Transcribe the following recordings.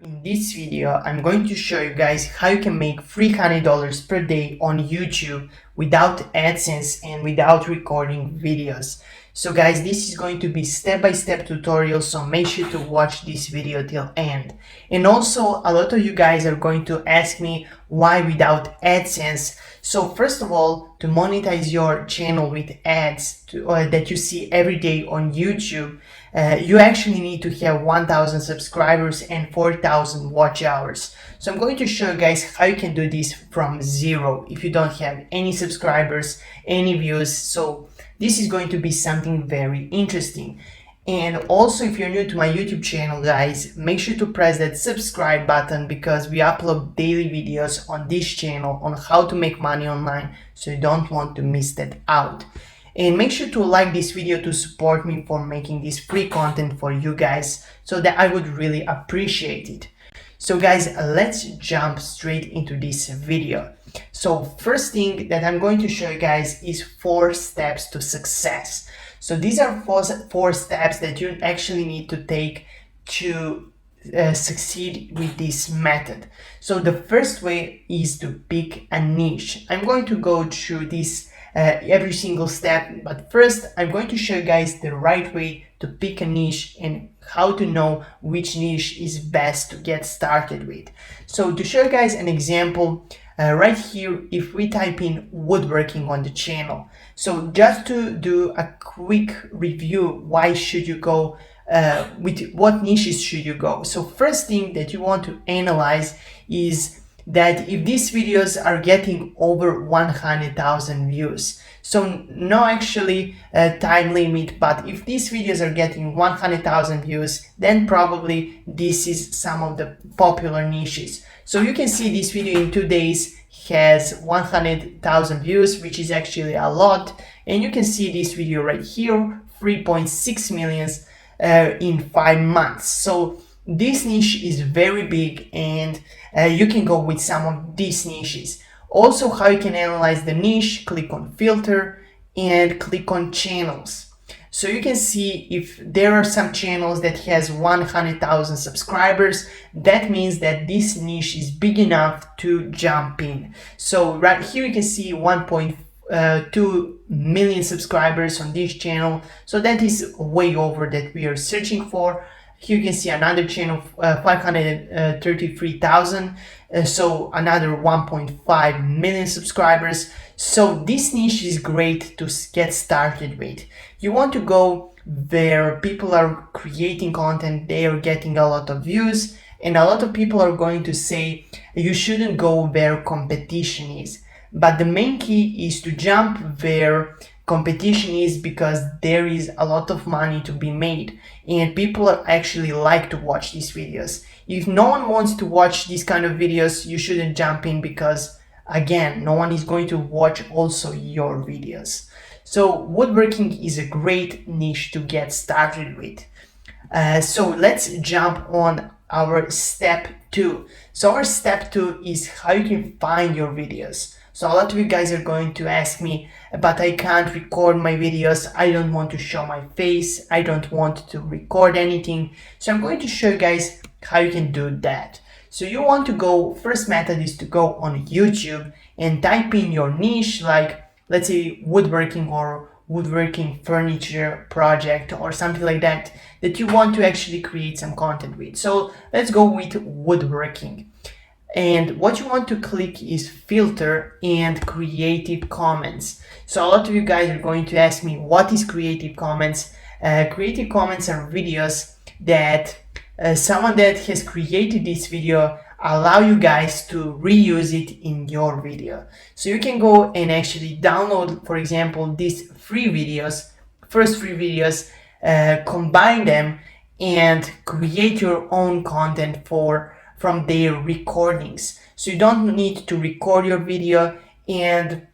In this video, I'm going to show you guys how you can make $300 per day on YouTube without AdSense and without recording videos. So guys, this is going to be step-by-step tutorial, so make sure to watch this video till end. And also, a lot of you guys are going to ask me why without AdSense. So first of all, to monetize your channel with ads that you see every day on YouTube, you actually need to have 1,000 subscribers and 4,000 watch hours. So I'm going to show you guys how you can do this from zero if you don't have any subscribers, any views. So this is going to be something very interesting. And also, if you're new to my YouTube channel, guys, make sure to press that subscribe button because we upload daily videos on this channel on how to make money online, so you don't want to miss that out. And make sure to like this video to support me for making this free content for you guys, so that I would really appreciate it. So guys, let's jump straight into this video. So first thing that I'm going to show you guys is 4 steps to success. So these are four steps that you actually need to take to succeed with this method. So the first way is to pick a niche. I'm going to go through this every single step, but first I'm going to show you guys the right way to pick a niche and how to know which niche is best to get started with. So to show you guys an example, right here, if we type in woodworking on the channel, so just to do a quick review, why should you go with what niches should you go? So first thing that you want to analyze is that if these videos are getting over 100,000 views, so no actually time limit, but if these videos are getting 100,000 views, then probably this is some of the popular niches. So you can see this video in 2 days has 100,000 views, which is actually a lot. And you can see this video right here, 3.6 million in 5 months. So this niche is very big, and you can go with some of these niches. Also, how you can analyze the niche, click on filter and click on channels. So you can see if there are some channels that has 100,000 subscribers, that means that this niche is big enough to jump in. So right here you can see 1.2 million subscribers on this channel. So that is way over that we are searching for. Here you can see another channel, 533,000, so another 1.5 million subscribers. So this niche is great to get started with. You want to go where people are creating content, they are getting a lot of views, and a lot of people are going to say you shouldn't go where competition is. But the main key is to jump where competition is, because there is a lot of money to be made and people actually like to watch these videos. If no one wants to watch these kind of videos, you shouldn't jump in, because again, no one is going to watch also your videos. So woodworking is a great niche to get started with. So let's jump on our step 2. So our step 2 is how you can find your videos. So a lot of you guys are going to ask me, but I can't record my videos, I don't want to show my face, I don't want to record anything. So I'm going to show you guys how you can do that. So you want to go, first method is to go on YouTube and type in your niche, like let's say woodworking or woodworking furniture project or something like that, that you want to actually create some content with. So let's go with woodworking. And what you want to click is filter and creative comments. So a lot of you guys are going to ask me, what is creative comments? Creative comments are videos that someone that has created this video allow you guys to reuse it in your video. So you can go and actually download, for example, these first three videos, combine them and create your own content from their recordings. So you don't need to record your video, and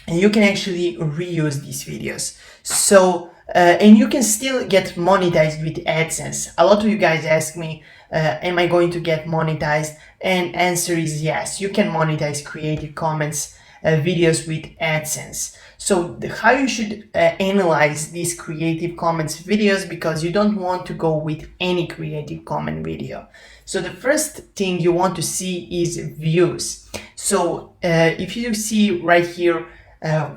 you can actually reuse these videos. So and you can still get monetized with AdSense. A lot of you guys ask me, am I going to get monetized? And answer is yes, you can monetize creative comments videos with AdSense. So how you should analyze these Creative Commons videos, because you don't want to go with any Creative Commons video. So the first thing you want to see is views. So if you see right here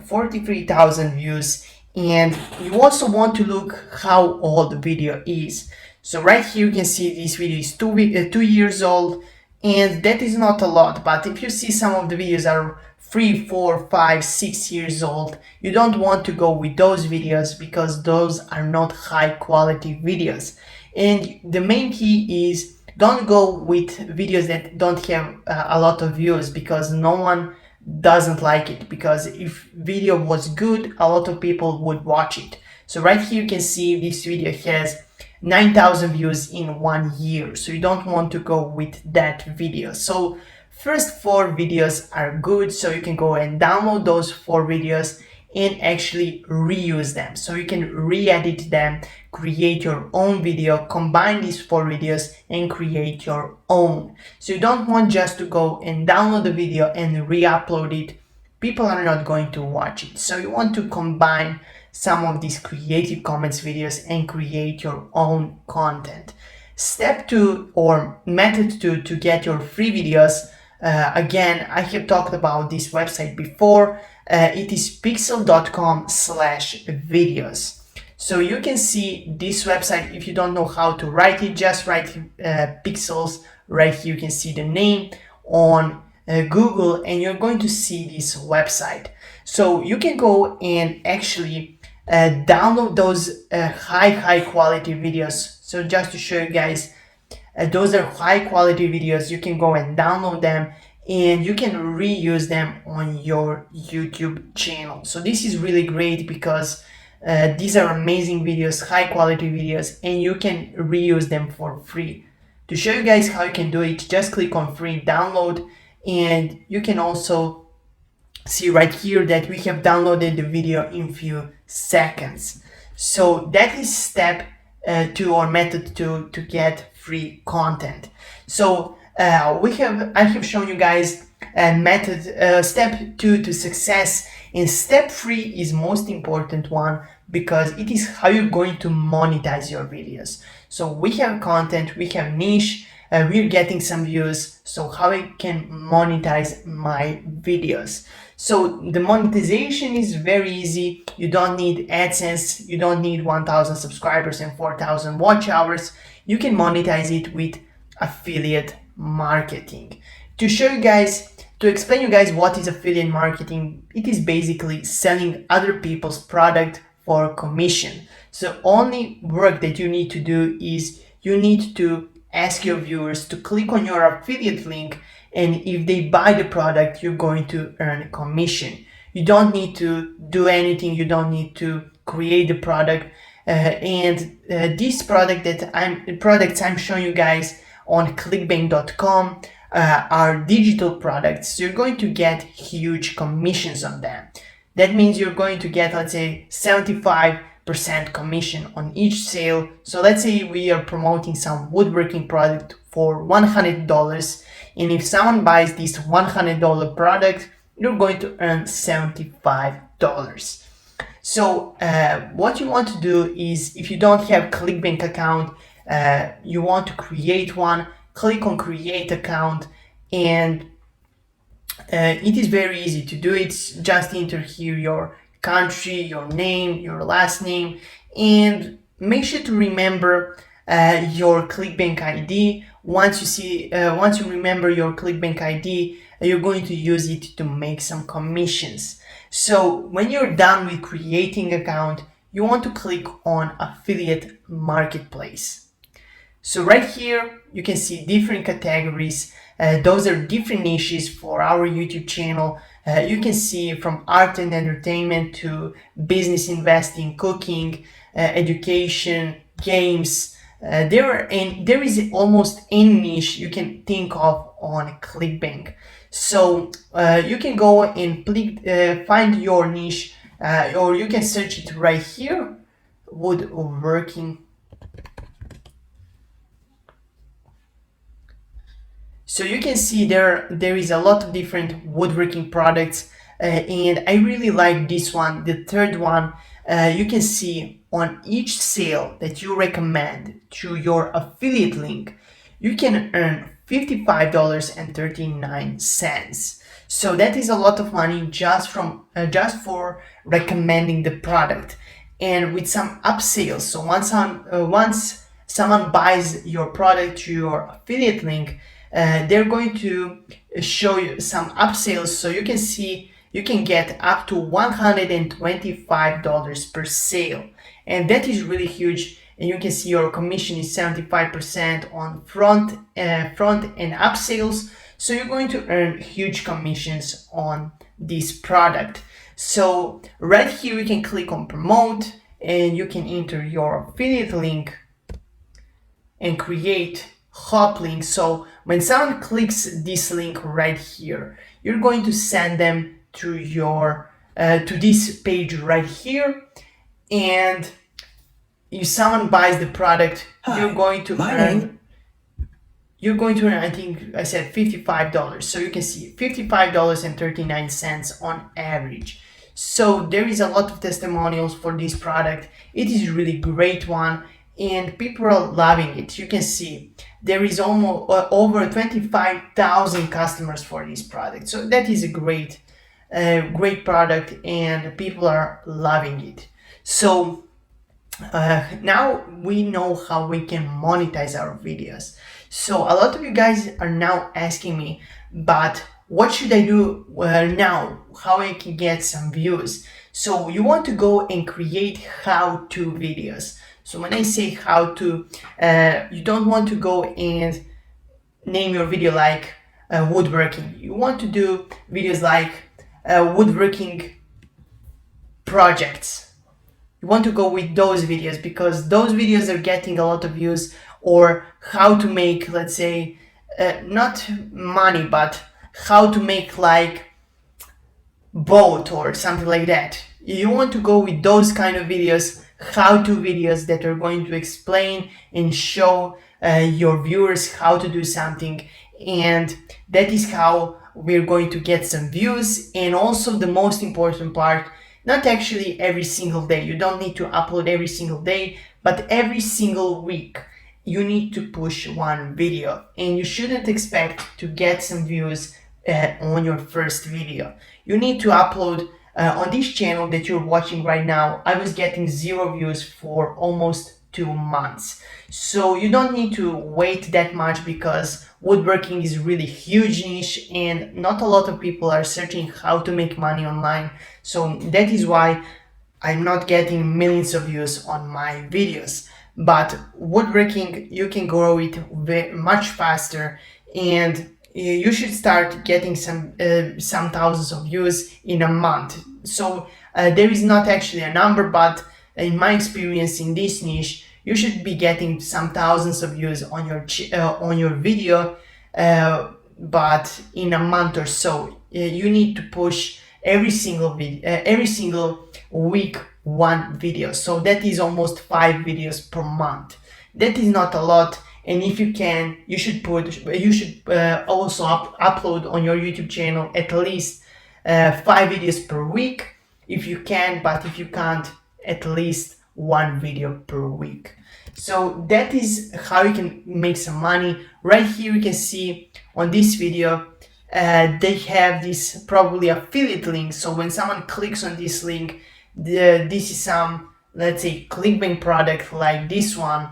43,000 views, and you also want to look how old the video is. So right here you can see this video is 2 years old, and that is not a lot. But if you see some of the videos are 3, 4, 5, 6 years old, you don't want to go with those videos, because those are not high quality videos. And the main key is don't go with videos that don't have a lot of views, because no one doesn't like it. Because if video was good, a lot of people would watch it. So right here you can see this video has 9,000 views in 1 year, so you don't want to go with that video. So first 4 videos are good, so you can go and download those 4 videos and actually reuse them. So you can re-edit them, create your own video, combine these 4 videos and create your own. So you don't want just to go and download the video and re-upload it. People are not going to watch it. So you want to combine some of these Creative Commons videos and create your own content. Step 2, or method 2, to get your free videos. Again, I have talked about this website before. It is pixel.com/videos. So you can see this website. If you don't know how to write it, just write pixels. Right here you can see the name on Google, and you're going to see this website. So you can go and actually download those high quality videos. So just to show you guys, those are high quality videos. You can go and download them, and you can reuse them on your YouTube channel. So this is really great, because these are amazing videos, high quality videos, and you can reuse them for free. To show you guys how you can do it, just click on free download, and you can also see right here that we have downloaded the video in few seconds. So that is step 2, or method 2, to get free content. So I have shown you guys method step 2 to success, and step 3 is most important one, because it is how you're going to monetize your videos. So we have content, we have niche, we're getting some views, so how I can monetize my videos. So the monetization is very easy. You don't need AdSense, you don't need 1,000 subscribers and 4,000 watch hours. You can monetize it with affiliate marketing. To explain you guys what is affiliate marketing, it is basically selling other people's product for commission. So only work that you need to do is you need to ask your viewers to click on your affiliate link, and if they buy the product, you're going to earn a commission. You don't need to do anything. You don't need to create the product. This products I'm showing you guys on clickbank.com are digital products. So you're going to get huge commissions on them. That means you're going to get, let's say, 75% commission on each sale. So let's say we are promoting some woodworking product for $100, and if someone buys this $100 product, you're going to earn $75. So what you want to do is, if you don't have Clickbank account, you want to create one, click on create account, and it is very easy to do it. Just enter here your country, your name, your last name, and make sure to remember your Clickbank ID. Once you remember your Clickbank ID, you're going to use it to make some commissions. So when you're done with creating account, you want to click on affiliate marketplace. So right here, you can see different categories. Those are different niches for our YouTube channel. You can see from art and entertainment to business, investing, cooking, education, games. There is almost any niche you can think of on Clickbank. So you can go and find your niche, or you can search it right here, woodworking. So you can see there is a lot of different woodworking products. and I really like this one. The third one, you can see on each sale that you recommend through your affiliate link, you can earn $55.39. So that is a lot of money just for recommending the product, and with some upsells. So once someone buys your product through your affiliate link, they're going to show you some upsells. So you can see you can get up to $125 per sale, and that is really huge. And you can see your commission is 75% on front and upsells. So you're going to earn huge commissions on this product. So right here you can click on promote, and you can enter your affiliate link and create hot link. So when someone clicks this link right here, you're going to send them to your to this page right here, and if someone buys the product, you're going to earn, I think I said $55. So you can see $55.39 on average. So there is a lot of testimonials for this product. It is a really great one, and people are loving it. You can see there is almost over 25,000 customers for this product. So that is a great product, and people are loving it. So now we know how we can monetize our videos. So a lot of you guys are now asking me, but what should I do now? How I can get some views? So you want to go and create how-to videos. So when I say how-to, you don't want to go and name your video like woodworking. You want to do videos like woodworking projects. You want to go with those videos because those videos are getting a lot of views. Or how to make, let's say, not money, but how to make like boat or something like that. You want to go with those kind of videos, how-to videos that are going to explain and show your viewers how to do something, and that is how we're going to get some views. And also the most important part, not actually every single day, you don't need to upload every single day, but every single week you need to push one video, and you shouldn't expect to get some views on your first video. You need to upload on this channel that you're watching right now. I was getting 0 views for almost 2 months. So you don't need to wait that much, because woodworking is really huge niche and not a lot of people are searching how to make money online. So that is why I'm not getting millions of views on my videos. But woodworking, you can grow it much faster, and you should start getting some thousands of views in a month. So there is not actually a number, but in my experience in this niche, you should be getting some thousands of views on your video, but in a month or so. You need to push every single week one video. So that is almost 5 videos per month. That is not a lot, and if you can, you should also upload on your YouTube channel at least 5 videos per week if you can, but if you can't, at least 1 video per week. So that is how you can make some money. Right here you can see on this video they have this probably affiliate link. So when someone clicks on this link, this is some, let's say, Clickbank product like this one,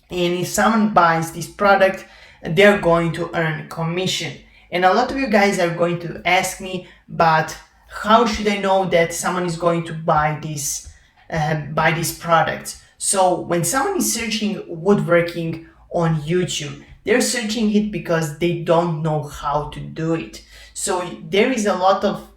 and if someone buys this product, they're going to earn commission. And a lot of you guys are going to ask me, but how should I know that someone is going to buy this product? So when someone is searching woodworking on YouTube, they're searching it because they don't know how to do it. So there is a lot of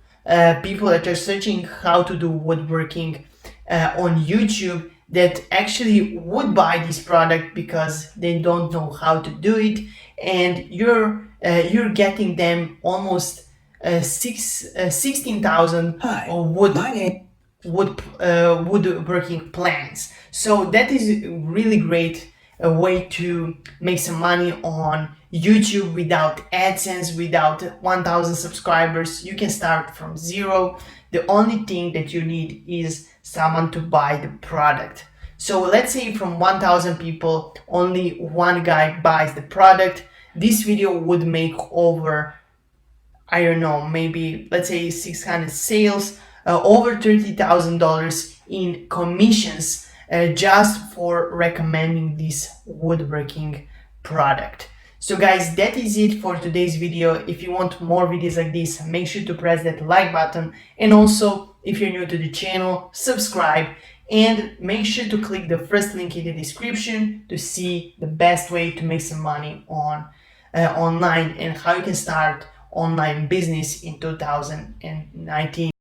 people that are searching how to do woodworking on YouTube that actually would buy this product because they don't know how to do it, and you're getting them almost 16,000 woodworking plans. So that is really great a way to make some money on YouTube without AdSense, without 1,000 subscribers. You can start from zero. The only thing that you need is someone to buy the product. So let's say from 1,000 people, only one guy buys the product. This video would make over, I don't know, maybe let's say 600 sales, over $30,000 in commissions just for recommending this woodworking product. So guys, that is it for today's video. If you want more videos like this, make sure to press that like button, and also if you're new to the channel, subscribe, and make sure to click the first link in the description to see the best way to make some money on online and how you can start online business in 2019.